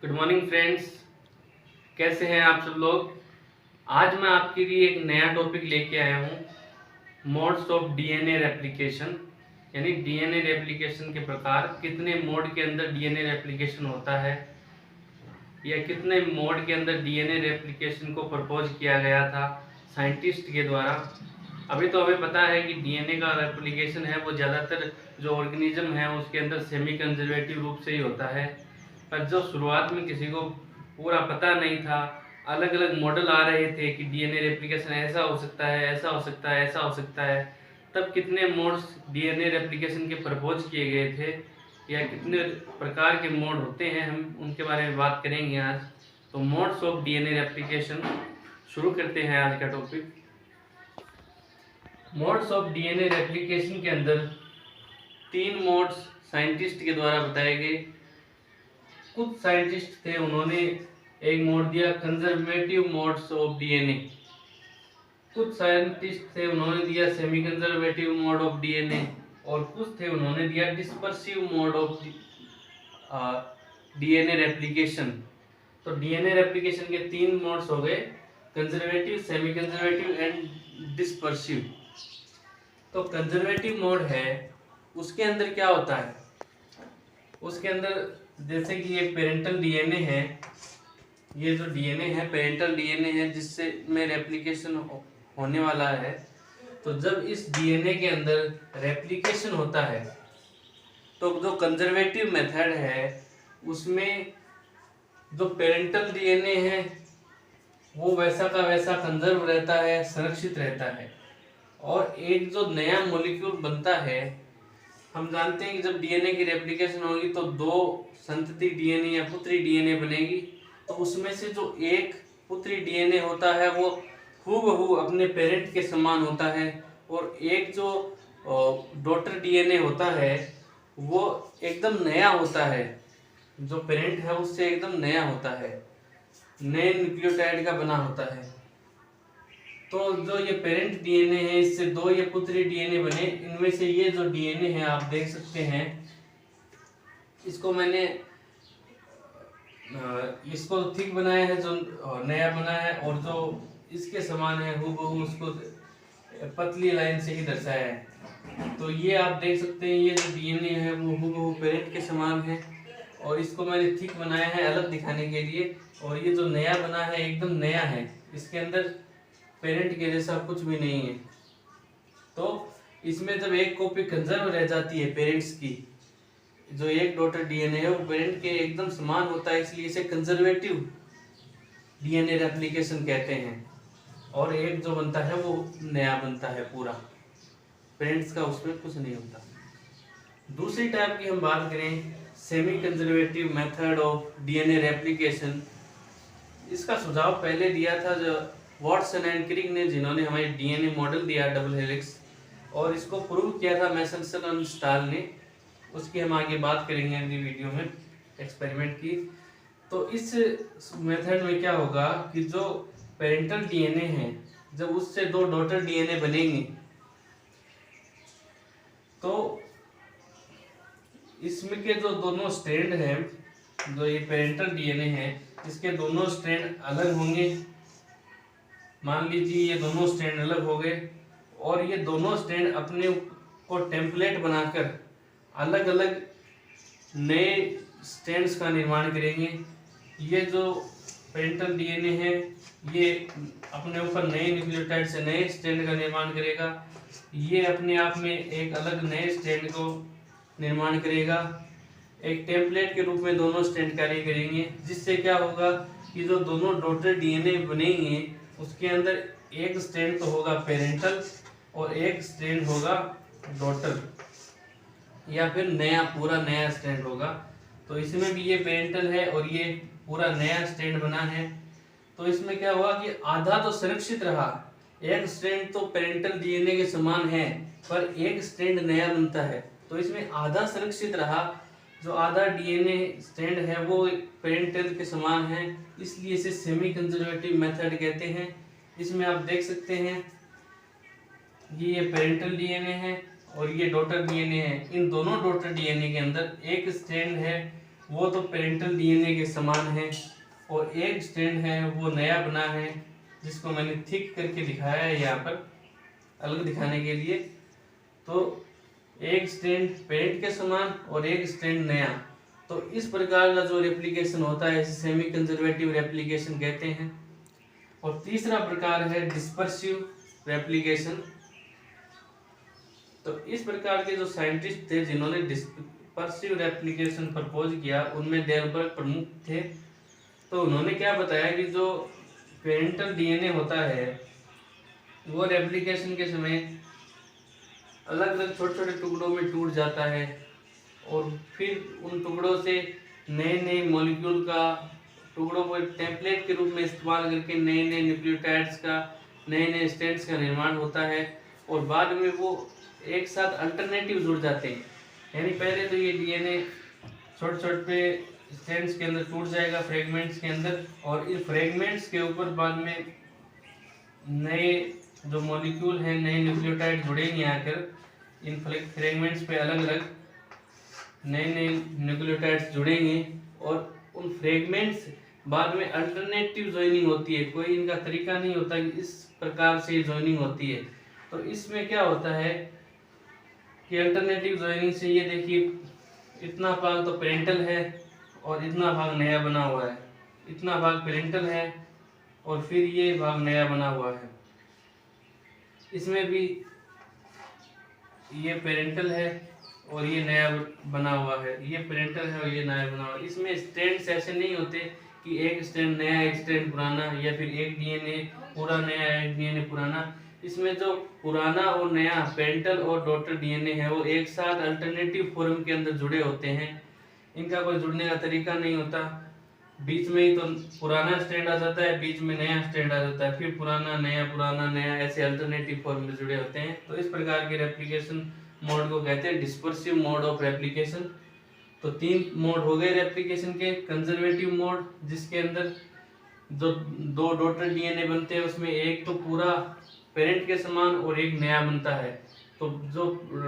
Good morning friends. कैसे हैं आप सब लोग। आज मैं आपके लिए एक नया टॉपिक लेके आया हूँ, मोड्स ऑफ डीएनए रेप्लिकेशन। यानी डीएनए रेप्लिकेशन के प्रकार, कितने मोड के अंदर डीएनए रेप्लिकेशन होता है या कितने मोड के अंदर डीएनए रेप्लिकेशन को प्रपोज किया गया था साइंटिस्ट के द्वारा। अभी तो हमें पता है कि डीएनए का रेप्लिकेशन है वो ज़्यादातर जो ऑर्गेनिज्म है उसके अंदर सेमी कंजर्वेटिव रूप से ही होता है, पर जो शुरुआत में किसी को पूरा पता नहीं था, अलग अलग मॉडल आ रहे थे कि डीएनए रेप्लिकेशन ऐसा हो सकता है, ऐसा हो सकता है, ऐसा हो सकता है, तब कितने मोड्स डीएनए रेप्लिकेशन के प्रपोज किए गए थे या कितने प्रकार के मोड होते हैं, हम उनके बारे में बात करेंगे आज। तो मोड्स ऑफ डीएनए रेप्लिकेशन शुरू करते हैं आज का topic. Modes of DNA replication के अंदर 3 मोड्स साइंटिस्ट के द्वारा बताए गए। कुछ साइंटिस्ट थे, उन्होंने एक मोड दिया कंजर्वेटिव मोड्स ऑफ डीएनए। कुछ साइंटिस्ट थे, उन्होंने दिया semi conservative mode of DNA, और कुछ थे उन्होंने दिया dispersive mode of DNA replication. तो डीएनए रेप्लिकेशन के 3 मोड्स हो गए, conservative, semi conservative and dispersive. तो कंजर्वेटिव मोड है, उसके अंदर क्या होता है, उसके अंदर जैसे कि ये पेरेंटल डीएनए है, ये जो डीएनए है पेरेंटल डीएनए है जिससे में रेप्लिकेशन होने वाला है। तो जब इस डीएनए के अंदर रेप्लिकेशन होता है तो जो कंजर्वेटिव मेथड है उसमें जो पेरेंटल डीएनए है वो वैसा का वैसा कंजर्व रहता है, संरक्षित रहता है, और एक जो नया मॉलिक्यूल बनता है, हम जानते हैं कि जब डीएनए की रेप्लिकेशन होगी तो 2 संतति डीएनए या पुत्री डीएनए बनेगी। तो उसमें से जो एक पुत्री डीएनए होता है वो हूबहू अपने पेरेंट के समान होता है, और एक जो डॉटर डीएनए होता है वो एकदम नया होता है, जो पेरेंट है उससे एकदम नया होता है, नए न्यूक्लियोटाइड का बना होता है। तो जो ये पेरेंट डीएनए है इससे 2 ये पुत्री डीएनए बने। इनमें से ये जो डीएनए है आप देख सकते हैं, इसको मैंने इसको थिक बनाया है, जो नया बना है, और जो इसके समान है हूबहू उसको पतली लाइन से ही दर्शाया है। तो ये आप देख सकते हैं, ये जो डीएनए है वो हूबहू पेरेंट के समान है, और इसको मैंने थिक बनाया है अलग दिखाने के लिए। और ये जो नया बना है एकदम नया है, इसके अंदर पेरेंट के जैसा कुछ भी नहीं है। तो इसमें जब एक कॉपी कंजर्व रह जाती है पेरेंट्स की, जो एक डॉटर डीएनए है वो पेरेंट के एकदम समान होता है, इसलिए इसे कंजर्वेटिव डीएनए रेप्लिकेशन कहते हैं। और एक जो बनता है वो नया बनता है पूरा, पेरेंट्स का उसमें कुछ नहीं होता। दूसरी टाइप की हम बात करें, semi conservative method of DNA replication. इसका सुझाव पहले दिया था जो वॉटसन एंड क्रिक ने, जिन्होंने हमें डीएनए मॉडल दिया डबल हेलिक्स, और इसको प्रूव किया था मैसनसन और स्टाल ने। उसकी हम आगे बात करेंगे अगली वीडियो में, एक्सपेरिमेंट की। तो इस मेथड में क्या होगा कि जो पेरेंटल डीएनए है, जब उससे 2 डॉटर डीएनए बनेंगे तो इसमें के जो दोनों स्ट्रैंड हैं, जो ये पेरेंटल डीएनए है इसके दोनों स्ट्रैंड अलग होंगे। मान लीजिए ये दोनों स्ट्रैंड अलग हो गए, और ये दोनों स्ट्रैंड अपने को टेम्पलेट बनाकर अलग अलग नए स्ट्रैंड्स का निर्माण करेंगे। ये जो पेरेंटल डीएनए है ये अपने ऊपर नए न्यूक्लियोटाइड से नए स्ट्रैंड का निर्माण करेगा, ये अपने आप में एक अलग नए स्ट्रैंड को निर्माण करेगा। एक टेम्पलेट के रूप में दोनों स्ट्रैंड कार्य करेंगे, जिससे क्या होगा कि जो दोनों डॉटर डीएनए बनेंगे उसके अंदर एक स्ट्रैंड तो होगा पेरेंटल और एक स्ट्रैंड होगा डॉटर, या फिर नया पूरा नया स्ट्रैंड होगा। तो इसमें भी ये पेरेंटल है और ये पूरा नया स्ट्रैंड बना है। तो इसमें क्या हुआ कि आधा तो सुरक्षित रहा, एक स्ट्रैंड तो पेरेंटल डीएनए के समान है पर एक स्ट्रैंड नया बनता है, तो इसमें आधा सुरक्षित रहा, जो आधा डीएनए स्ट्रैंड है वो पेरेंटल के समान है, इसलिए इसे सेमी कंजर्वेटिव मेथड कहते हैं। इसमें आप देख सकते हैं ये पेरेंटल डीएनए है और ये डॉटर डीएनए है। इन दोनों डॉटर डीएनए के अंदर एक स्ट्रैंड है वो तो पेरेंटल डीएनए के समान है, और एक स्ट्रैंड है वो नया बना है, जिसको मैंने थिक करके दिखाया है यहाँ पर अलग दिखाने के लिए। तो एक स्ट्रैंड पेरेंट के समान और एक स्ट्रैंड नया। तो इस प्रकार का जो रेप्लिकेशन होता है इसे सेमी कंजर्वेटिव रेप्लिकेशन कहते हैं। और तीसरा प्रकार है डिस्पर्सिव रेप्लिकेशन। तो इस प्रकार के जो साइंटिस्ट थे जिन्होंने डिस्पर्सिव रेप्लिकेशन प्रपोज किया, उनमें डेलबर्ग प्रमुख थे। तो उन्होंने क्या बताया कि जो पेरेंटल डीएनए होता है वो रेप्लिकेशन के समय अलग अलग छोटे छोटे टुकड़ों में टूट जाता है, और फिर उन टुकड़ों से नए नए मॉलिक्यूल का, टुकड़ों को टेम्पलेट के रूप में इस्तेमाल करके नए नए न्यूक्लियोटाइड्स का, नए नए स्ट्रैंड्स का निर्माण होता है, और बाद में वो एक साथ अल्टरनेटिव जुड़ जाते हैं। यानी पहले तो ये डीएनए छोटे छोटे स्ट्रैंड्स के अंदर टूट जाएगा, फ्रेगमेंट्स के अंदर, और इन फ्रेगमेंट्स के ऊपर बाद में नए जो मॉलिक्यूल हैं, नए न्यूक्लियोटाइड जुड़ेंगे आकर इन फ्रेगमेंट्स पे अलग अलग नए नए न्यूक्लियोटाइड्स जुड़ेंगे, और उन फ्रेगमेंट्स बाद में अल्टरनेटिव ज्वाइनिंग होती है। कोई इनका तरीका नहीं होता कि इस प्रकार से ज्वाइनिंग होती है। तो इसमें क्या होता है कि अल्टरनेटिव ज्वाइनिंग से ये देखिए इतना भाग तो पेरेंटल है और इतना भाग नया बना हुआ है, इतना भाग पेरेंटल है और फिर ये भाग नया बना हुआ है। इसमें भी ये पेरेंटल है और ये नया बना हुआ है, ये पेरेंटल है और ये नया बना हुआ है। इसमें स्ट्रैंड्स ऐसे नहीं होते कि एक स्ट्रैंड नया एक स्ट्रैंड पुराना, या फिर एक डीएनए पूरा नया एक डीएनए पुराना। इसमें जो पुराना और नया पेरेंटल और डॉटर डीएनए है वो एक साथ अल्टरनेटिव फॉर्म के अंदर जुड़े होते हैं। इनका कोई जुड़ने का तरीका नहीं होता, बीच में ही तो पुराना स्ट्रैंड आ जाता है, बीच में नया स्ट्रैंड आ जाता है, फिर पुराना नया, ऐसे अल्टरनेटिव फॉर्म में जुड़े होते हैं। तो इस प्रकार के रेप्लिकेशन मोड को कहते हैं डिस्पर्सिव मोड ऑफ रेप्लिकेशन। तो तीन मोड हो गए रेप्लिकेशन के। कंजर्वेटिव मोड, जिसके अंदर जो दो डॉटर डीएनए बनते हैं उसमें एक तो पूरा पेरेंट के समान और एक नया बनता है। तो जो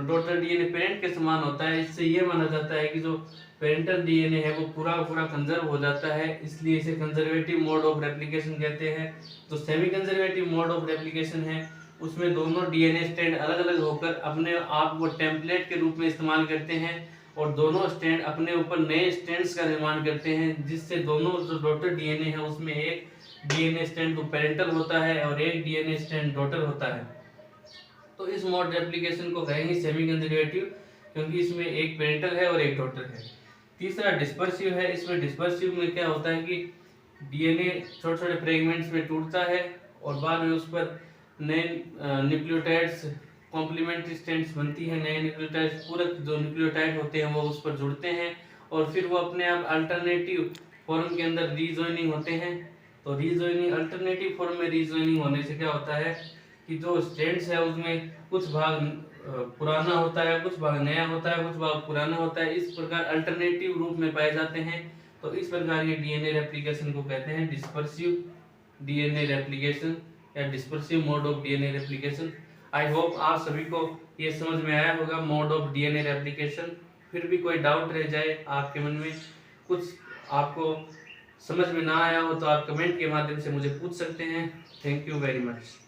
डॉटर डीएनए पेरेंट के समान होता है, इससे ये माना जाता है कि जो पेरेंटल डीएनए है वो पूरा पूरा कंजर्व हो जाता है, इसलिए इसे कंजर्वेटिव मोड ऑफ रेप्लिकेशन कहते हैं। जो semi conservative mode of replication है उसमें दोनों डीएनए स्ट्रैंड अलग अलग होकर अपने आप को टेम्पलेट के रूप में इस्तेमाल करते हैं, और दोनों स्ट्रैंड अपने ऊपर नए स्ट्रैंड्स का निर्माण करते हैं, जिससे दोनों जो डॉटर डीएनए है उसमें एक डीएनए स्ट्रैंड तो पेरेंटल होता है और एक डीएनए स्ट्रैंड डॉटर होता है। तो इस मोड रेप्लिकेशन को कहेंगे सेमी कंजर्वेटिव, क्योंकि इसमें एक पेरेंटल है और एक डॉटर है। तीसरा डिस्पर्सिव है। इसमें डिस्पर्सिव में क्या होता है कि डीएनए छोटे छोटे फ्रेगमेंट्स में टूटता है और बाद में उस पर नए न्यूक्लियोटाइड्स कॉम्प्लीमेंट्री स्ट्रैंड्स बनती है, नए न्यूक्लियोटाइड्स पूरक जो न्यूक्लियोटाइड होते हैं वो उस पर जुड़ते हैं, और फिर वो अपने आप अल्टरनेटिव फॉर्म के अंदर रीजॉइनिंग होते हैं। तो रीजॉइनिंग, अल्टरनेटिव फॉर्म में रीजॉइनिंग होने से क्या होता है कि जो स्ट्रैंड्स है उसमें कुछ भाग पुराना होता है, कुछ भाग नया होता है, कुछ भाग पुराना होता है, इस प्रकार अल्टरनेटिव रूप में पाए जाते हैं। तो इस प्रकार के डीएनए रेप्लिकेशन को कहते हैं डिस्पर्सिव डीएनए रेप्लिकेशन या dispersive mode of DNA replication. I hope आप सभी को ये समझ में आया होगा मोड ऑफ डीएनए रेप्लिकेशन। फिर भी कोई डाउट रह जाए आपके मन में, कुछ आपको समझ में ना आया हो तो आप कमेंट के माध्यम से मुझे पूछ सकते हैं। Thank you very much.